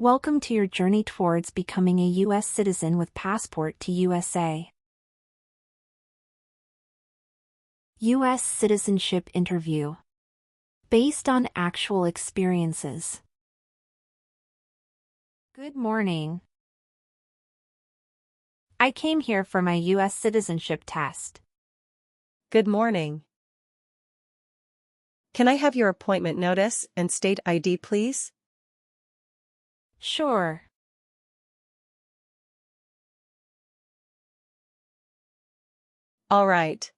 Welcome to your journey towards becoming a U.S. citizen with passport to USA. U.S. Citizenship Interview. Based on actual experiences. Good morning. I came here for my U.S. citizenship test. Good morning. Can I have your appointment notice and state ID, please? Sure. All right.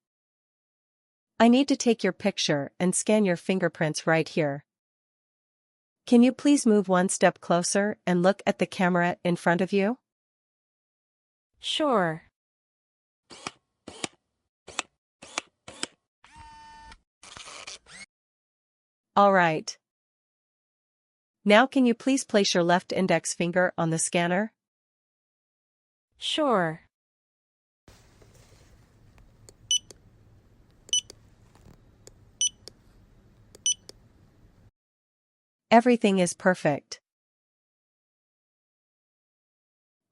I need to take your picture and scan your fingerprints right here. Can you please move one step closer and look at the camera in front of you? Sure. All right. Now can you please place your left index finger on the scanner? Sure. Everything is perfect.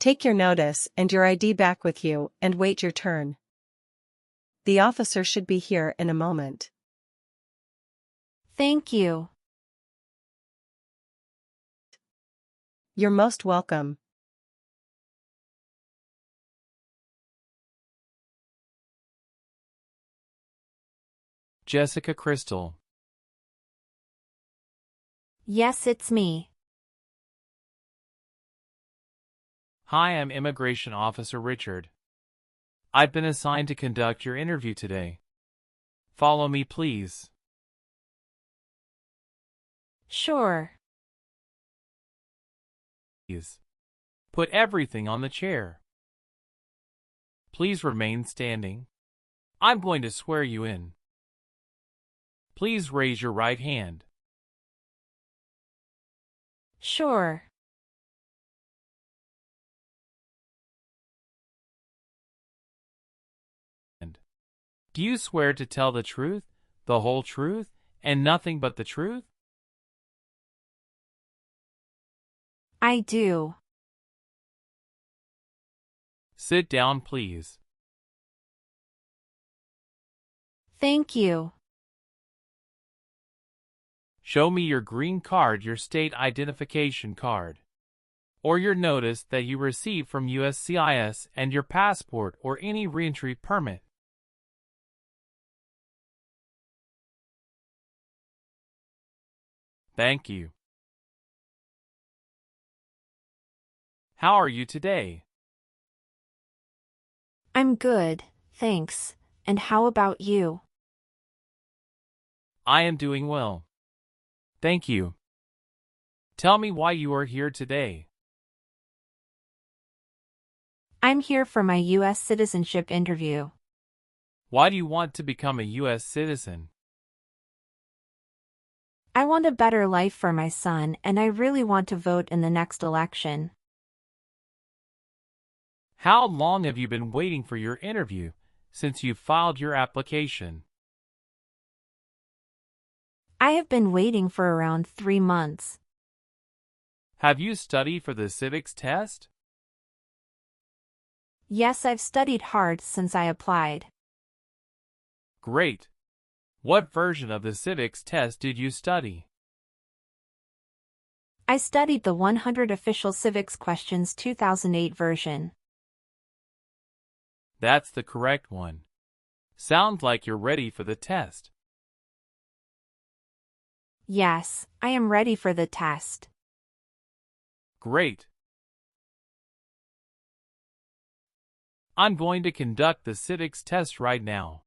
Take your notice and your ID back with you and wait your turn. The officer should be here in a moment. Thank you. You're most welcome. Jessica Crystal. Yes, it's me. Hi, I'm Immigration Officer Richard. I've been assigned to conduct your interview today. Follow me, please. Sure. Please. Put everything on the chair. Please remain standing. I'm going to swear you in. Please raise your right hand. Sure. Do you swear to tell the truth, the whole truth, and nothing but the truth? I do. Sit down, please. Thank you. Show me your green card, your state identification card, or your notice that you received from USCIS and your passport or any reentry permit. Thank you. How are you today? I'm good, thanks. And how about you? I am doing well. Thank you. Tell me why you are here today. I'm here for my U.S. citizenship interview. Why do you want to become a U.S. citizen? I want a better life for my son, and I really want to vote in the next election. How long have you been waiting for your interview since you filed your application? I have been waiting for around 3 months. Have you studied for the civics test? Yes, I've studied hard since I applied. Great. What version of the civics test did you study? I studied the 100 Official Civics Questions 2008 version. That's the correct one. Sounds like you're ready for the test. Yes, I am ready for the test. Great. I'm going to conduct the civics test right now.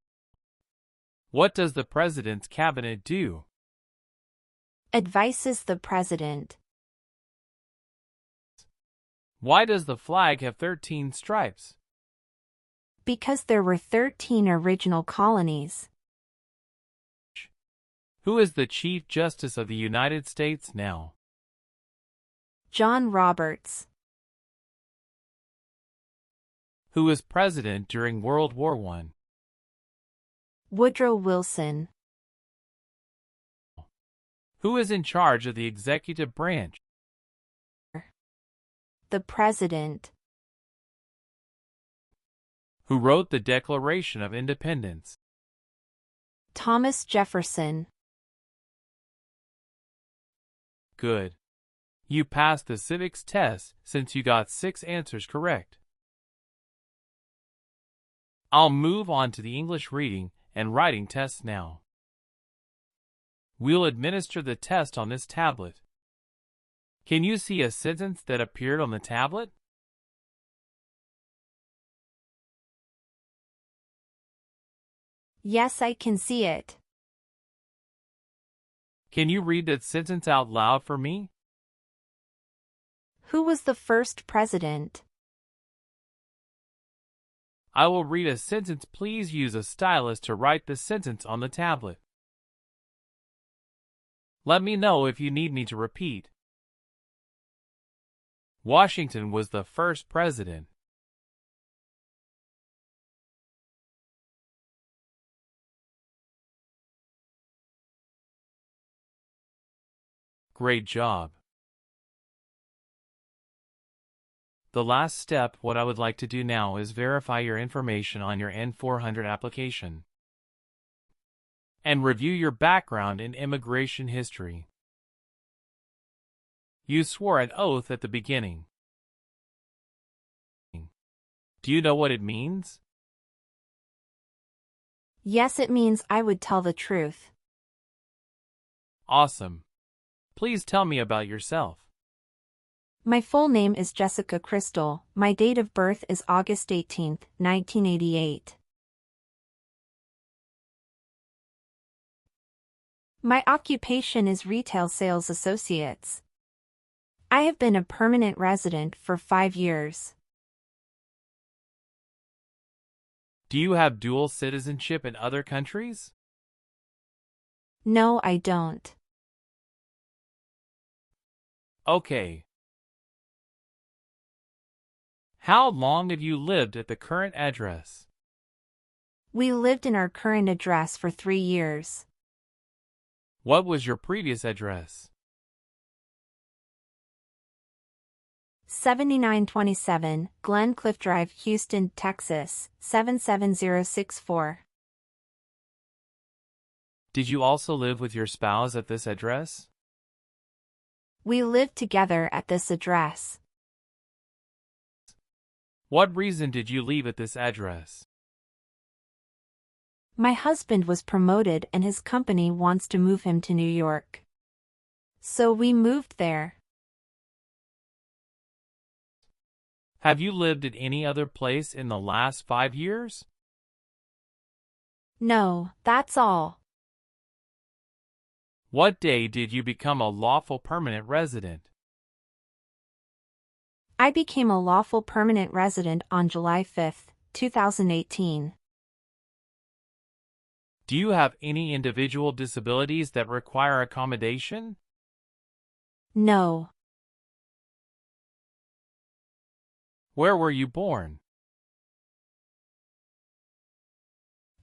What does the President's Cabinet do? Advises the President. Why does the flag have 13 stripes? Because there were 13 original colonies. Who is the Chief Justice of the United States now? John Roberts. Who was president during World War I? Woodrow Wilson. Who is in charge of the executive branch? The President. Who wrote the Declaration of Independence? Thomas Jefferson. Good. You passed the civics test since you got 6 answers correct. I'll move on to the English reading and writing tests now. We'll administer the test on this tablet. Can you see a sentence that appeared on the tablet? Yes, I can see it. Can you read that sentence out loud for me? Who was the first president? I will read a sentence. Please use a stylus to write the sentence on the tablet. Let me know if you need me to repeat. Washington was the first president. Great job. The last step, what I would like to do now is verify your information on your N400 application and review your background and immigration history. You swore an oath at the beginning. Do you know what it means? Yes, it means I would tell the truth. Awesome. Please tell me about yourself. My full name is Jessica Crystal. My date of birth is August 18, 1988. My occupation is retail sales associates. I have been a permanent resident for 5 years. Do you have dual citizenship in other countries? No, I don't. Okay. How long have you lived at the current address? We lived in our current address for 3 years. What was your previous address? 7927 Glencliff Drive, Houston, Texas, 77064. Did you also live with your spouse at this address? We lived together at this address. What reason did you leave at this address? My husband was promoted and his company wants to move him to New York. So we moved there. Have you lived at any other place in the last 5 years? No, that's all. What day did you become a lawful permanent resident? I became a lawful permanent resident on July 5, 2018. Do you have any individual disabilities that require accommodation? No. Where were you born?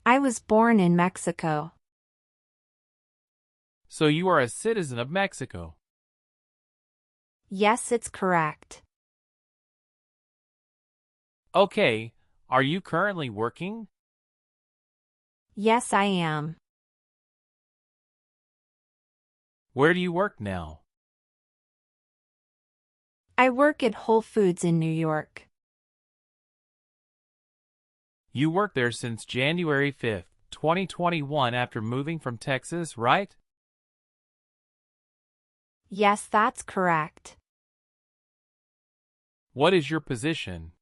I was born in Mexico. So you are a citizen of Mexico. Yes, it's correct. Okay, are you currently working? Yes, I am. Where do you work now? I work at Whole Foods in New York. You worked there since January 5, 2021 after moving from Texas, right? Yes, that's correct. What is your position?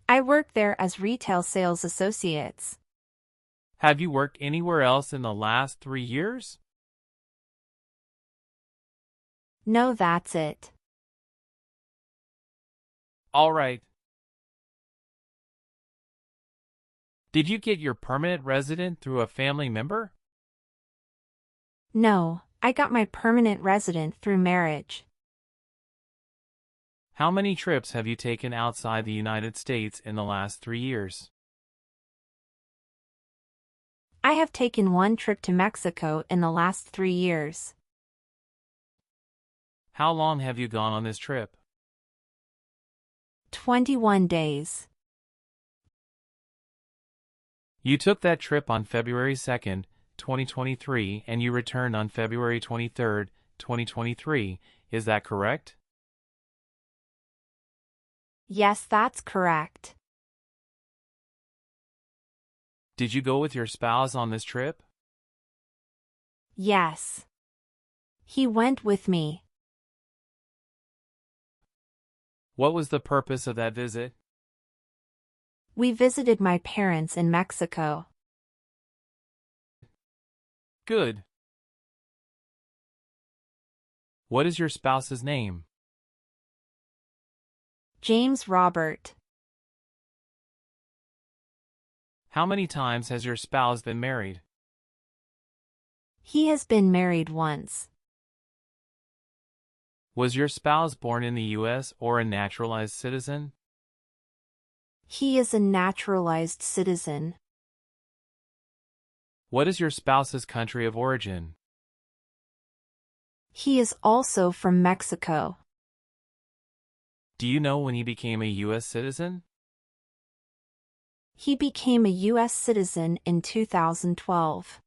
I work there as retail sales associates. Have you worked anywhere else in the last 3 years? No, that's it. All right. Did you get your permanent resident through a family member? No, I got my permanent resident through marriage. How many trips have you taken outside the United States in the last 3 years? I have taken 1 trip to Mexico in the last 3 years. How long have you gone on this trip? 21 days. You took that trip on February 2nd, 2023, and you returned on February 23rd, 2023. Is that correct? Yes, that's correct. Did you go with your spouse on this trip? Yes. He went with me. What was the purpose of that visit? We visited my parents in Mexico. Good. What is your spouse's name? James Robert. How many times has your spouse been married? He has been married once. Was your spouse born in the U.S. or a naturalized citizen? He is a naturalized citizen. What is your spouse's country of origin? He is also from Mexico. Do you know when he became a U.S. citizen? He became a U.S. citizen in 2012.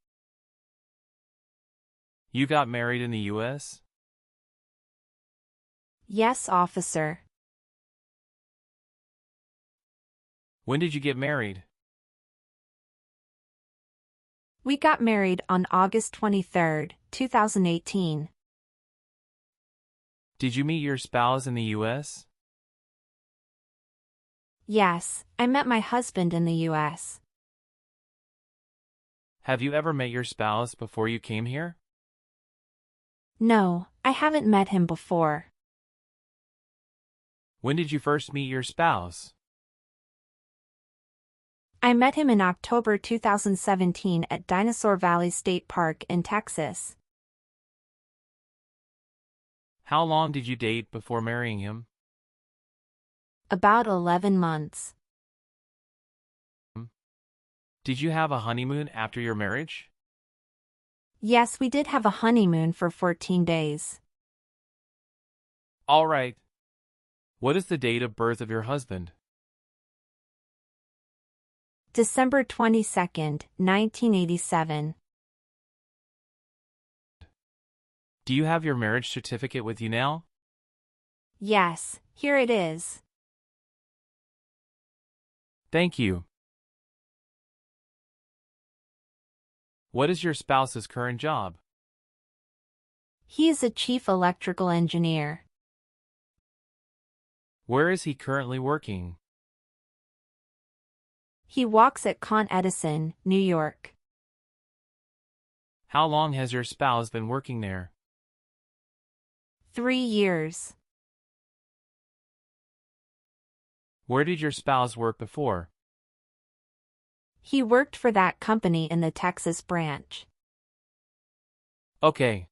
You got married in the U.S.? Yes, officer. When did you get married? We got married on August 23, 2018. Did you meet your spouse in the U.S.? Yes, I met my husband in the U.S. Have you ever met your spouse before you came here? No, I haven't met him before. When did you first meet your spouse? I met him in October 2017 at Dinosaur Valley State Park in Texas. How long did you date before marrying him? About 11 months. Did you have a honeymoon after your marriage? Yes, we did have a honeymoon for 14 days. All right. What is the date of birth of your husband? December 22, 1987. Do you have your marriage certificate with you now? Yes, here it is. Thank you. What is your spouse's current job? He is a chief electrical engineer. Where is he currently working? He walks at Con Edison, New York. How long has your spouse been working there? 3 years. Where did your spouse work before? He worked for that company in the Texas branch. Okay.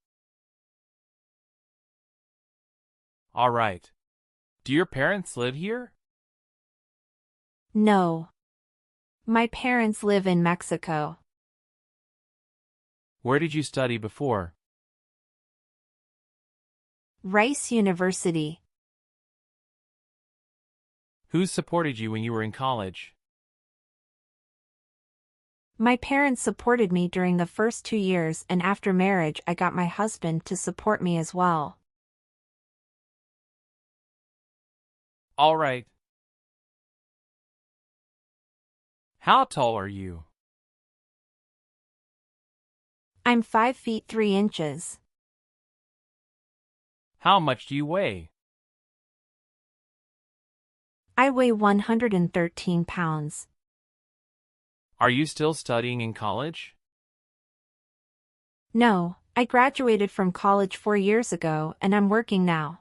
All right. Do your parents live here? No. My parents live in Mexico. Where did you study before? Rice University. Who supported you when you were in college? My parents supported me during the first 2 years, and after marriage I got my husband to support me as well. All right. How tall are you? I'm 5 feet 3 inches. How much do you weigh? I weigh 113 pounds. Are you still studying in college? No, I graduated from college 4 years ago and I'm working now.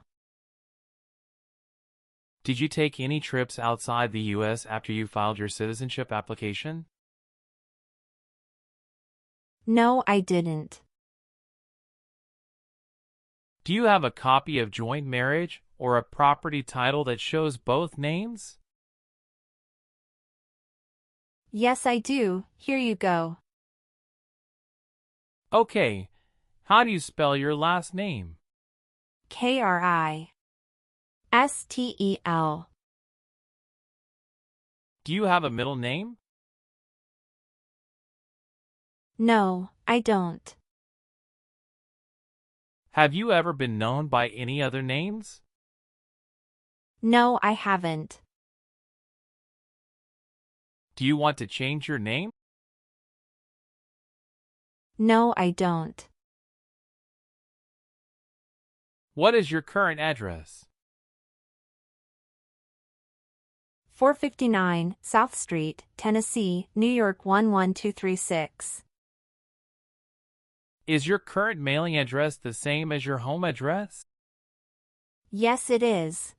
Did you take any trips outside the U.S. after you filed your citizenship application? No, I didn't. Do you have a copy of joint marriage or a property title that shows both names? Yes, I do. Here you go. Okay. How do you spell your last name? Kristel. Do you have a middle name? No, I don't. Have you ever been known by any other names? No, I haven't. Do you want to change your name? No, I don't. What is your current address? 459 South Street, Tennessee, New York 11236. Is your current mailing address the same as your home address? Yes, it is.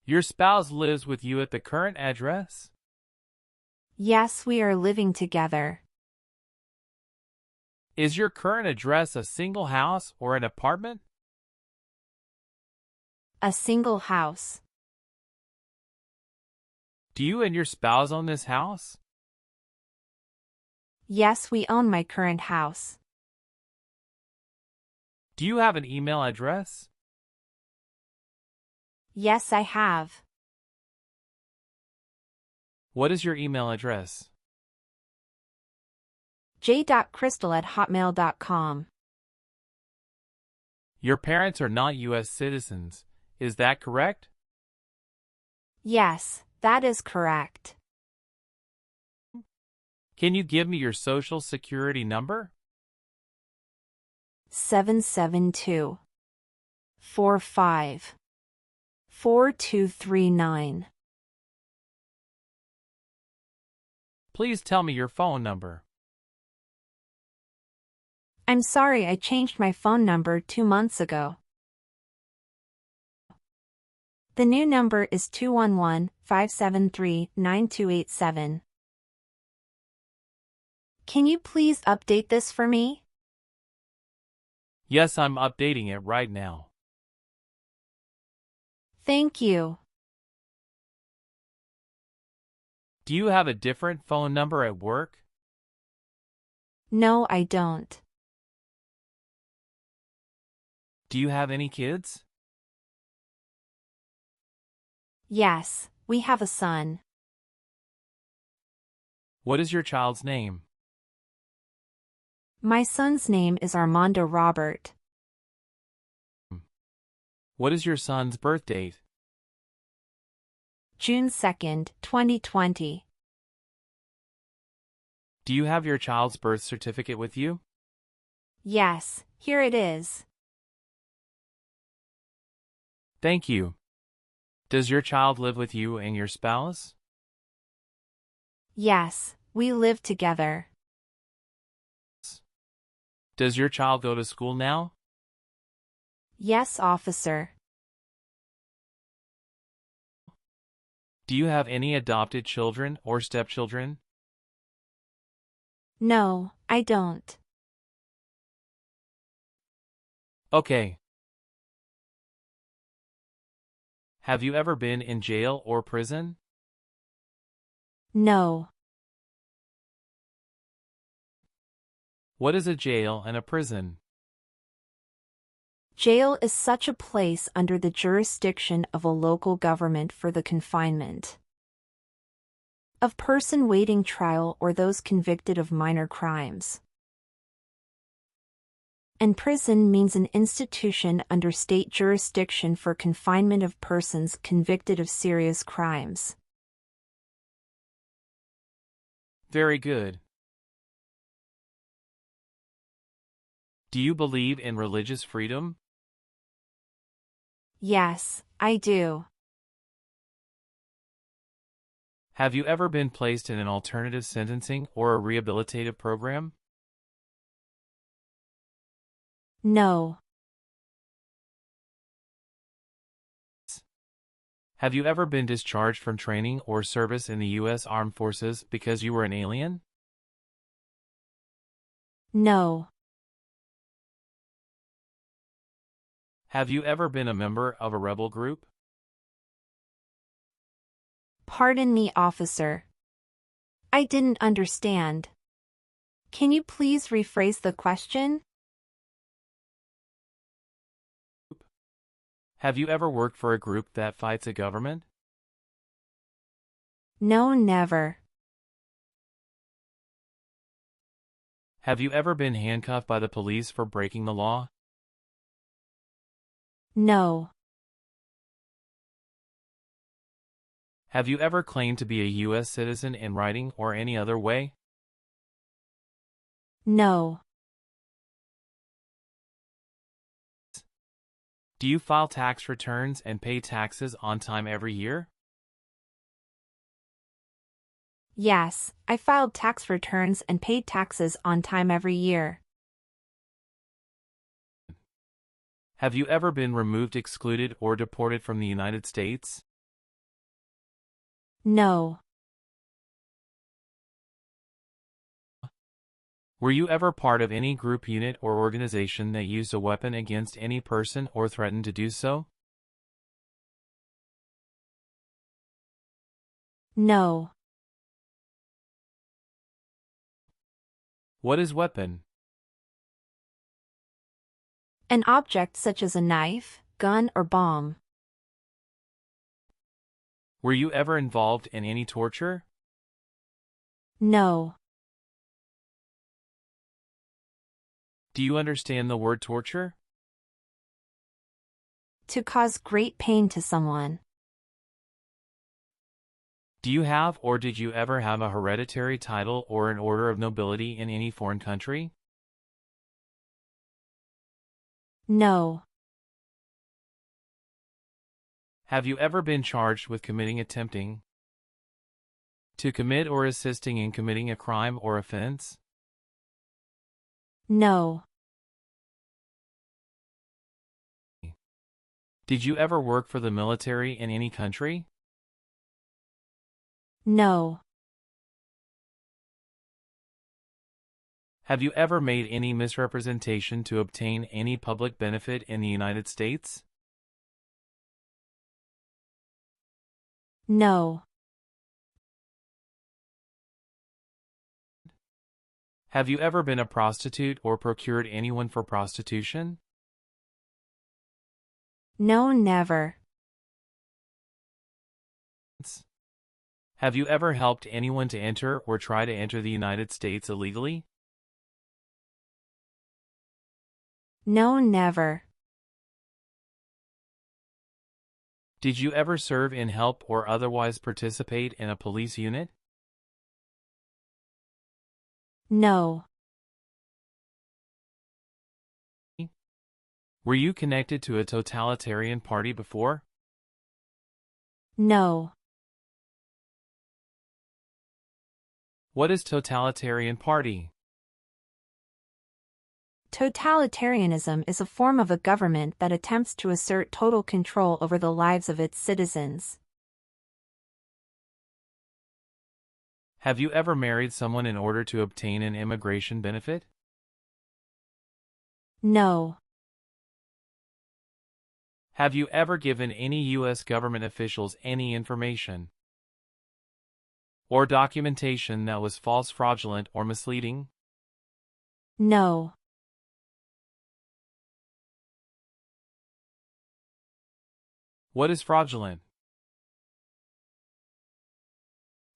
Your spouse lives with you at the current address? Yes, we are living together. Is your current address a single house or an apartment? A single house. Do you and your spouse own this house? Yes, we own my current house. Do you have an email address? Yes, I have. What is your email address? j.crystal@hotmail.com. Your parents are not U.S. citizens, is that correct? Yes, that is correct. Can you give me your social security number? 772 45 4239. Please tell me your phone number. I'm sorry, I changed my phone number 2 months ago. The new number is 211-573-9287. Can you please update this for me? Yes, I'm updating it right now. Thank you. Do you have a different phone number at work? No, I don't. Do you have any kids? Yes, we have a son. What is your child's name? My son's name is Armando Robert. What is your son's birth date? June 2nd, 2020. Do you have your child's birth certificate with you? Yes, here it is. Thank you. Does your child live with you and your spouse? Yes, we live together. Does your child go to school now? Yes, officer. Do you have any adopted children or stepchildren? No, I don't. Okay. Have you ever been in jail or prison? No. What is a jail and a prison? Jail is such a place under the jurisdiction of a local government for the confinement of person waiting trial or those convicted of minor crimes. And prison means an institution under state jurisdiction for confinement of persons convicted of serious crimes. Very good. Do you believe in religious freedom? Yes, I do. Have you ever been placed in an alternative sentencing or a rehabilitative program? No. Have you ever been discharged from training or service in the U.S. Armed Forces because you were an alien? No. Have you ever been a member of a rebel group? Pardon me, officer. I didn't understand. Can you please rephrase the question? Have you ever worked for a group that fights a government? No, never. Have you ever been handcuffed by the police for breaking the law? No. Have you ever claimed to be a U.S. citizen in writing or any other way? No. Do you file tax returns and pay taxes on time every year? Yes, I filed tax returns and paid taxes on time every year. Have you ever been removed, excluded, or deported from the United States? No. Were you ever part of any group, unit, or organization that used a weapon against any person or threatened to do so? No. What is weapon? An object such as a knife, gun, or bomb. Were you ever involved in any torture? No. Do you understand the word torture? To cause great pain to someone. Do you have or did you ever have a hereditary title or an order of nobility in any foreign country? No. Have you ever been charged with attempting to commit or assisting in committing a crime or offense? No. Did you ever work for the military in any country? No. Have you ever made any misrepresentation to obtain any public benefit in the United States? No. Have you ever been a prostitute or procured anyone for prostitution? No, never. Have you ever helped anyone to enter or try to enter the United States illegally? No, never. Did you ever serve in, help, or otherwise participate in a police unit? No. Were you connected to a totalitarian party before? No. What is totalitarian party? Totalitarianism is a form of a government that attempts to assert total control over the lives of its citizens. Have you ever married someone in order to obtain an immigration benefit? No. Have you ever given any U.S. government officials any information or documentation that was false, fraudulent, or misleading? No. What is fraudulent?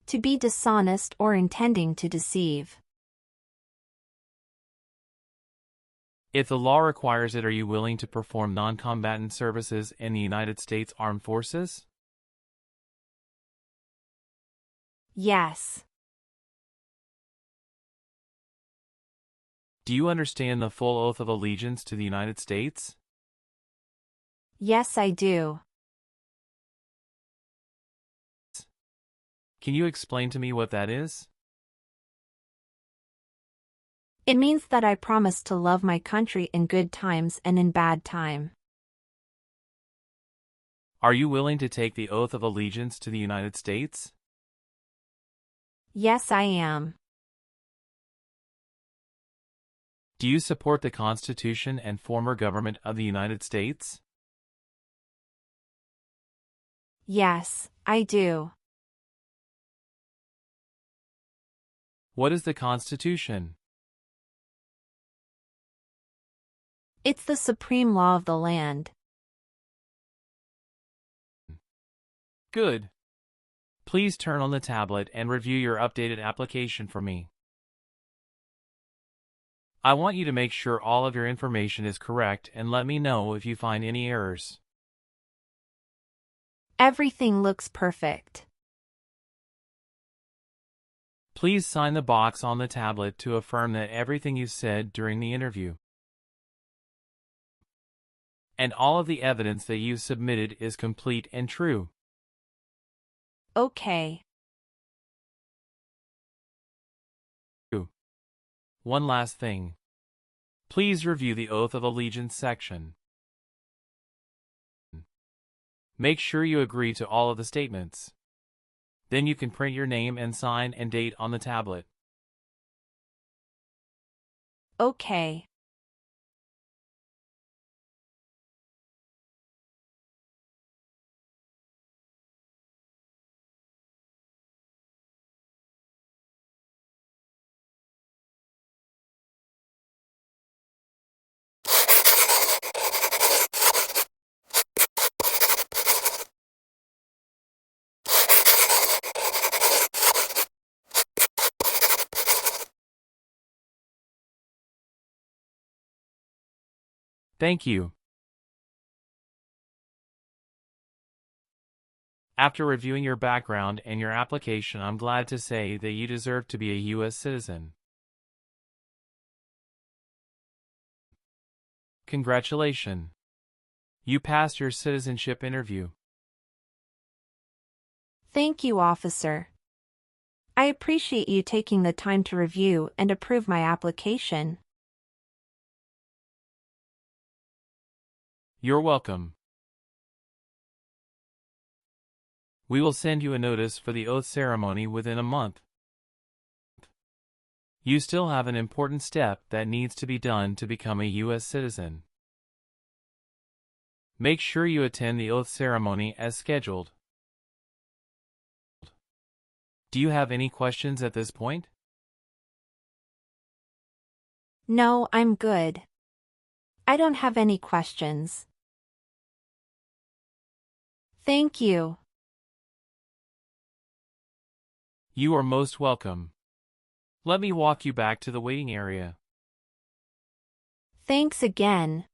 To be dishonest or intending to deceive. If the law requires it, are you willing to perform non-combatant services in the United States Armed Forces? Yes. Do you understand the full oath of allegiance to the United States? Yes, I do. Can you explain to me what that is? It means that I promise to love my country in good times and in bad time. Are you willing to take the oath of allegiance to the United States? Yes, I am. Do you support the Constitution and former government of the United States? Yes, I do. What is the Constitution? It's the supreme law of the land. Good. Please turn on the tablet and review your updated application for me. I want you to make sure all of your information is correct and let me know if you find any errors. Everything looks perfect. Please sign the box on the tablet to affirm that everything you said during the interview and all of the evidence that you submitted is complete and true. Okay. One last thing. Please review the Oath of Allegiance section. Make sure you agree to all of the statements. Then you can print your name and sign and date on the tablet. Okay. Thank you. After reviewing your background and your application, I'm glad to say that you deserve to be a U.S. citizen. Congratulations. You passed your citizenship interview. Thank you, officer. I appreciate you taking the time to review and approve my application. You're welcome. We will send you a notice for the oath ceremony within a month. You still have an important step that needs to be done to become a U.S. citizen. Make sure you attend the oath ceremony as scheduled. Do you have any questions at this point? No, I'm good. I don't have any questions. Thank you. You are most welcome. Let me walk you back to the waiting area. Thanks again.